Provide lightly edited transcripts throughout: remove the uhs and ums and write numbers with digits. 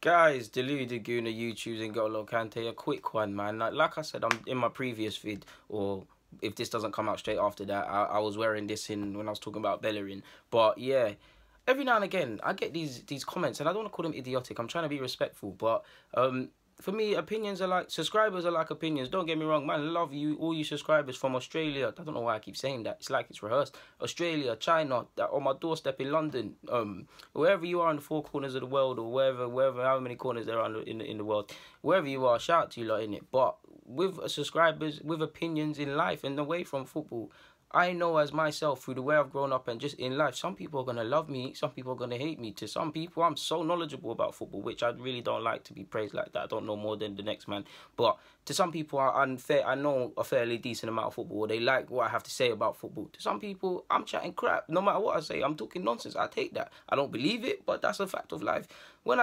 Guys, Deluded Guna YouTube's and N'Golo Kante, a quick one, man. Like I said, I'm in my previous vid, or if this doesn't come out straight after that, I was wearing this in when I was talking about Bellerin. But yeah, every now and again, I get these comments, and I don't want to call them idiotic. I'm trying to be respectful, but for me, opinions are like subscribers are like opinions. Don't get me wrong, man. I love you, all you subscribers from Australia. I don't know why I keep saying that. It's like it's rehearsed. Australia, China, that on my doorstep in London, wherever you are in the four corners of the world, or wherever, however many corners there are in the world, wherever you are, shout out to you lot in it. But with subscribers, with opinions in life and away from football, I know as myself through the way I've grown up and just in life, some people are going to love me, some people are going to hate me. To some people, I'm so knowledgeable about football, which I really don't like to be praised like that. I don't know more than the next man. But to some people, I know a fairly decent amount of football. They like what I have to say about football. To some people, I'm chatting crap. No matter what I say, I'm talking nonsense. I take that. I don't believe it, but that's a fact of life.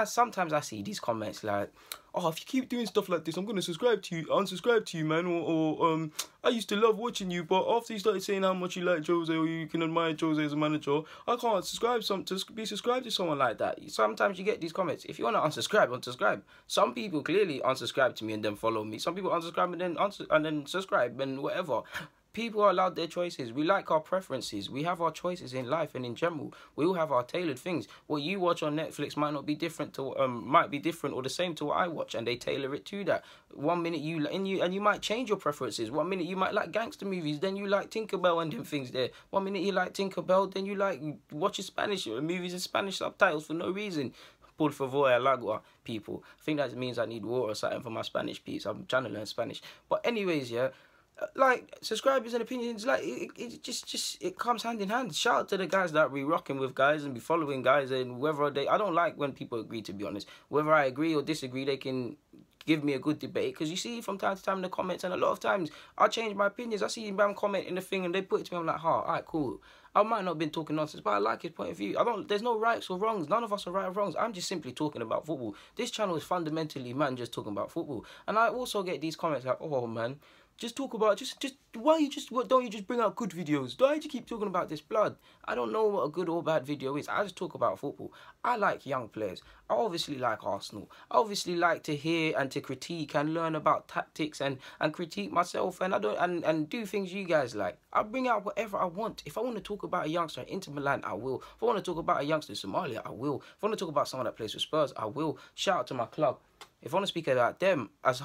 Sometimes I see these comments like, oh, if you keep doing stuff like this, I'm going to unsubscribe to you, man. Or I used to love watching you, but after you started saying how much you like Jose, or you can admire Jose as a manager, I can't be subscribed to someone like that. Sometimes you get these comments. If you want to unsubscribe, unsubscribe. Some people clearly unsubscribe to me and then follow me. Some people unsubscribe and then subscribe and whatever. People are allowed their choices. We like our preferences. We have our choices in life and in general. We all have our tailored things. What you watch on Netflix might not be different to might be different or the same to what I watch, and they tailor it to that. One minute you might change your preferences. One minute you might like gangster movies, then you like Tinkerbell and them things there. One minute you like Tinkerbell, then you like watching Spanish movies in Spanish subtitles for no reason. Por favor, el agua, people. I think that means I need water or something for my Spanish piece. I'm trying to learn Spanish. But anyways, yeah. Like subscribers and opinions, like it comes hand in hand. Shout out to the guys that be rocking with guys and be following guys, and whether I don't like when people agree, to be honest. Whether I agree or disagree, they can give me a good debate, because you see from time to time in the comments, and a lot of times I change my opinions. I see man comment in the thing and they put it to me, I'm like, alright, cool. I might not have been talking nonsense, but I like his point of view. There's no rights or wrongs. None of us are right or wrongs. I'm just simply talking about football. This channel is fundamentally man just talking about football. And I also get these comments like, oh man, just talk about don't you just bring out good videos? Why do you keep talking about this blood? I don't know what a good or bad video is. I just talk about football. I like young players. I obviously like Arsenal. I obviously like to hear and to critique and learn about tactics and critique myself, and and do things you guys like. I bring out whatever I want. If I want to talk about a youngster at Inter Milan, I will. If I want to talk about a youngster in Somalia, I will. If I want to talk about someone that plays for Spurs, I will. Shout out to my club. If I want to speak about them, as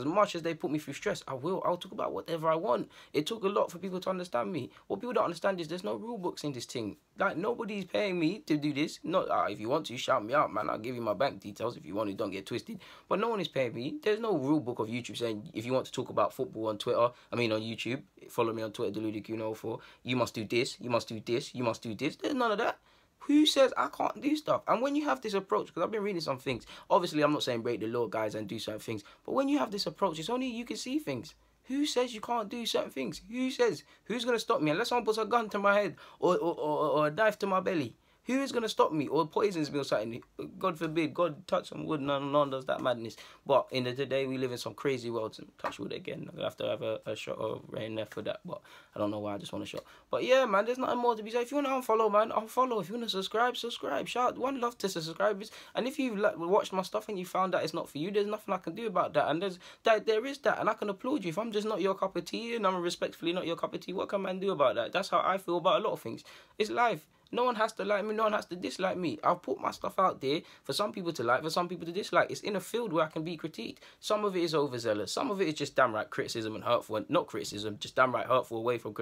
much as they put me through stress, I'll talk about whatever I want. It took a lot for people to understand me. What people don't understand is there's no rule books in this thing. Like, nobody's paying me to do this. Not if you want to, shout me out, man. I'll give you my bank details if you want to. Don't get twisted. But no one is paying me. There's no rule book of YouTube saying if you want to talk about football on Twitter, on YouTube, follow me on Twitter, DeludedQ04. You must do this. You must do this. You must do this. There's none of that. Who says I can't do stuff? And when you have this approach, because I've been reading some things, obviously I'm not saying break the law, guys, and do certain things, but when you have this approach, it's only you can see things. Who says you can't do certain things? Who says? Who's going to stop me? Unless someone puts a gun to my head or a knife to my belly. Who is going to stop me or poisons me or something? God forbid, God touch some wood, none does that madness. But in the today, we live in some crazy worlds, and touch wood again. I'm going to have to have a shot of rain there for that, but I don't know why, I just want a shot. But yeah, man, there's nothing more to be said. If you want to unfollow, man, unfollow. If you want to subscribe, subscribe. Shout one love to subscribers. And if you've watched my stuff and you found that it's not for you, there's nothing I can do about that. And there is that, and I can applaud you. If I'm just not your cup of tea, and I'm respectfully not your cup of tea, what can man do about that? That's how I feel about a lot of things. It's life. No one has to like me, no one has to dislike me. I'll put my stuff out there for some people to like, for some people to dislike. It's in a field where I can be critiqued. Some of it is overzealous. Some of it is just downright criticism and hurtful. And not criticism, just downright hurtful away from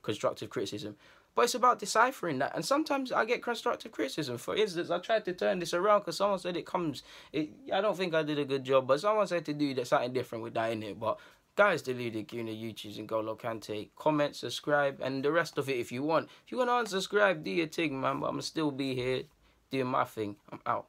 constructive criticism. But it's about deciphering that. And sometimes I get constructive criticism. For instance, I tried to turn this around because someone said I don't think I did a good job, but someone said to do something different with that in it. But guys, Deluded Guna YouTube's and N'Golo Kante. Comment, subscribe, and the rest of it if you want. If you want to unsubscribe, do your thing, man. But I'm going to still be here doing my thing. I'm out.